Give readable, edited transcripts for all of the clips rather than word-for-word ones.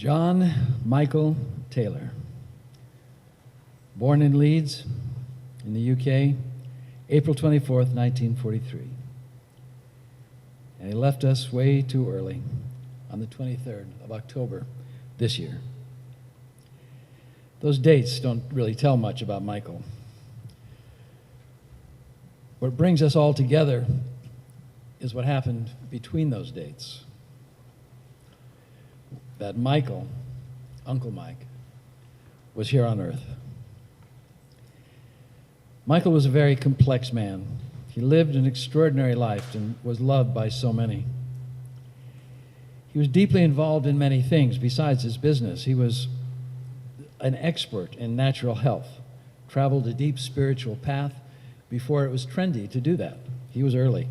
John Michael Taylor, born in Leeds in the UK, April 24th, 1943. And he left us way too early on the 23rd of October this year. Those dates don't really tell much about Michael. What brings us all together is what happened between those dates. That Michael, Uncle Mike, was here on earth. Michael was a very complex man. He lived an extraordinary life and was loved by so many. He was deeply involved in many things besides his business. He was an expert in natural health, traveled a deep spiritual path before it was trendy to do that. He was early.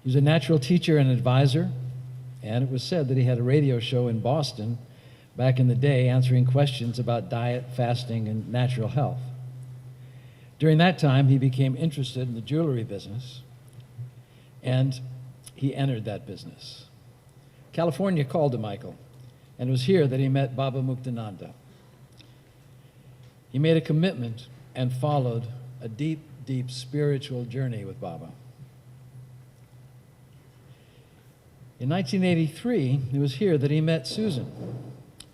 He was a natural teacher and advisor, and it was said that he had a radio show in Boston back in the day answering questions about diet, fasting, and natural health. During that time, he became interested in the jewelry business, and he entered that business. California called to Michael, and it was here that he met Baba Muktananda. He made a commitment and followed a deep, deep spiritual journey with Baba. In 1983, it was here that he met Susan,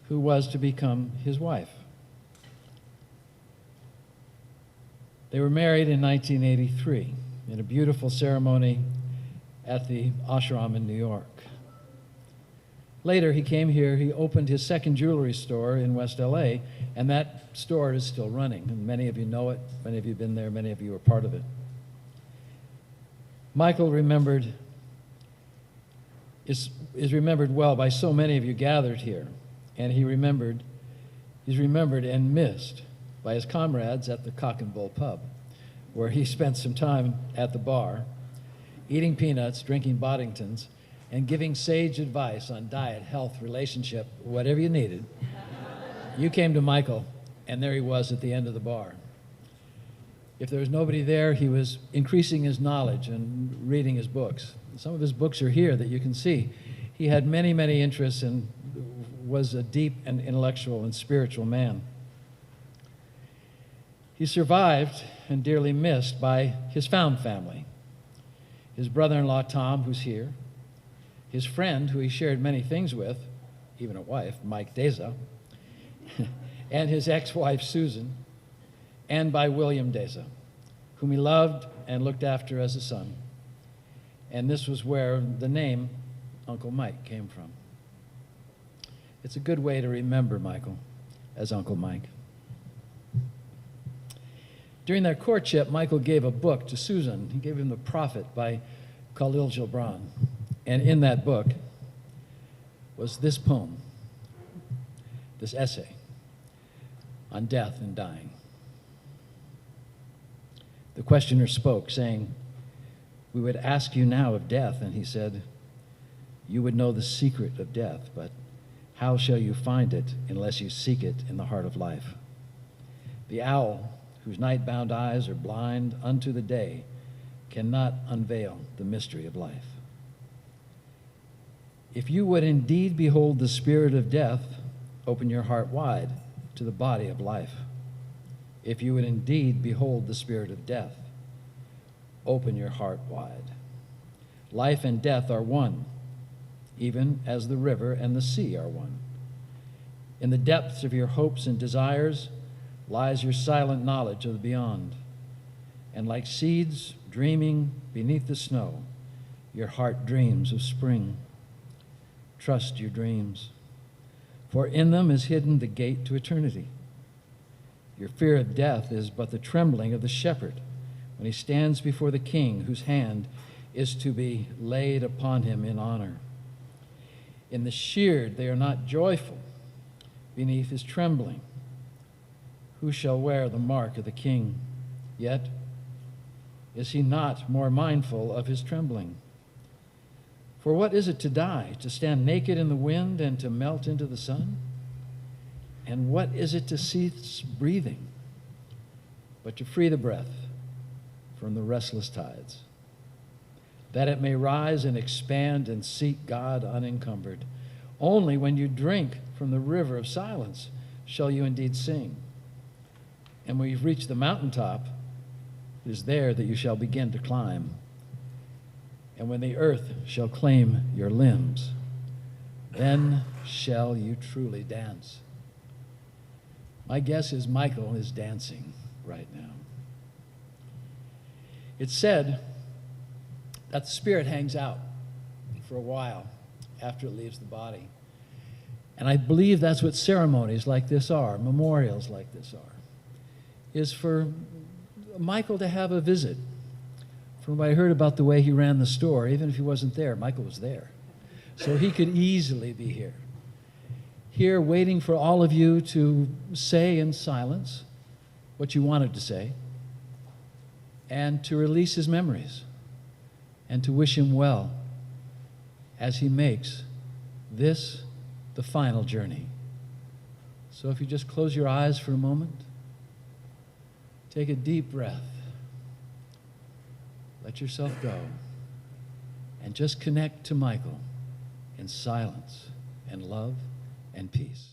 who was to become his wife. They were married in 1983 in a beautiful ceremony at the ashram in New York. Later, he came here, he opened his second jewelry store in West LA, and that store is still running. And many of you know it, many of you have been there, many of you are part of it. Michael is remembered well by so many of you gathered here, and he's remembered and missed by his comrades at the Cock and Bull pub, where he spent some time at the bar, eating peanuts, drinking Boddingtons, and giving sage advice on diet, health, relationship, whatever you needed. You came to Michael, and there he was at the end of the bar. If there was nobody there, he was increasing his knowledge and reading his books. Some of his books are here that you can see. He had many, many interests and was a deep and intellectual and spiritual man. He's survived and dearly missed by his found family. His brother-in-law, Tom, who's here, his friend, who he shared many things with, even a wife, Mike Deza, and his ex-wife, Susan, and by William Deza, whom he loved and looked after as a son. And this was where the name Uncle Mike came from. It's a good way to remember Michael as Uncle Mike. During their courtship, Michael gave a book to Susan. He gave him The Prophet by Khalil Gibran. And in that book was this poem, this essay on death and dying. The questioner spoke, saying, "We would ask you now of death." And he said, "You would know the secret of death, but how shall you find it unless you seek it in the heart of life? The owl, whose night-bound eyes are blind unto the day, cannot unveil the mystery of life. If you would indeed behold the spirit of death, open your heart wide to the body of life. If you would indeed behold the spirit of death, open your heart wide. Life and death are one, even as the river and the sea are one. In the depths of your hopes and desires lies your silent knowledge of the beyond. And like seeds dreaming beneath the snow, your heart dreams of spring. Trust your dreams, for in them is hidden the gate to eternity. Your fear of death is but the trembling of the shepherd when he stands before the king whose hand is to be laid upon him in honor. In the sheared they are not joyful beneath his trembling. Who shall wear the mark of the king? Yet is he not more mindful of his trembling? For what is it to die, to stand naked in the wind and to melt into the sun? And what is it to cease breathing, but to free the breath from the restless tides, that it may rise and expand and seek God unencumbered? Only when you drink from the river of silence shall you indeed sing. And when you've reached the mountaintop, it is there that you shall begin to climb. And when the earth shall claim your limbs, then shall you truly dance. My guess is Michael is dancing right now. It's said that the spirit hangs out for a while after it leaves the body. And I believe that's what ceremonies like this are, memorials like this are, is for Michael to have a visit. From what I heard about the way he ran the store, even if he wasn't there, Michael was there. So he could easily be here waiting for all of you to say in silence what you wanted to say, and to release his memories, and to wish him well as he makes this the final journey. So if you just close your eyes for a moment, take a deep breath, let yourself go, and just connect to Michael in silence and love and peace.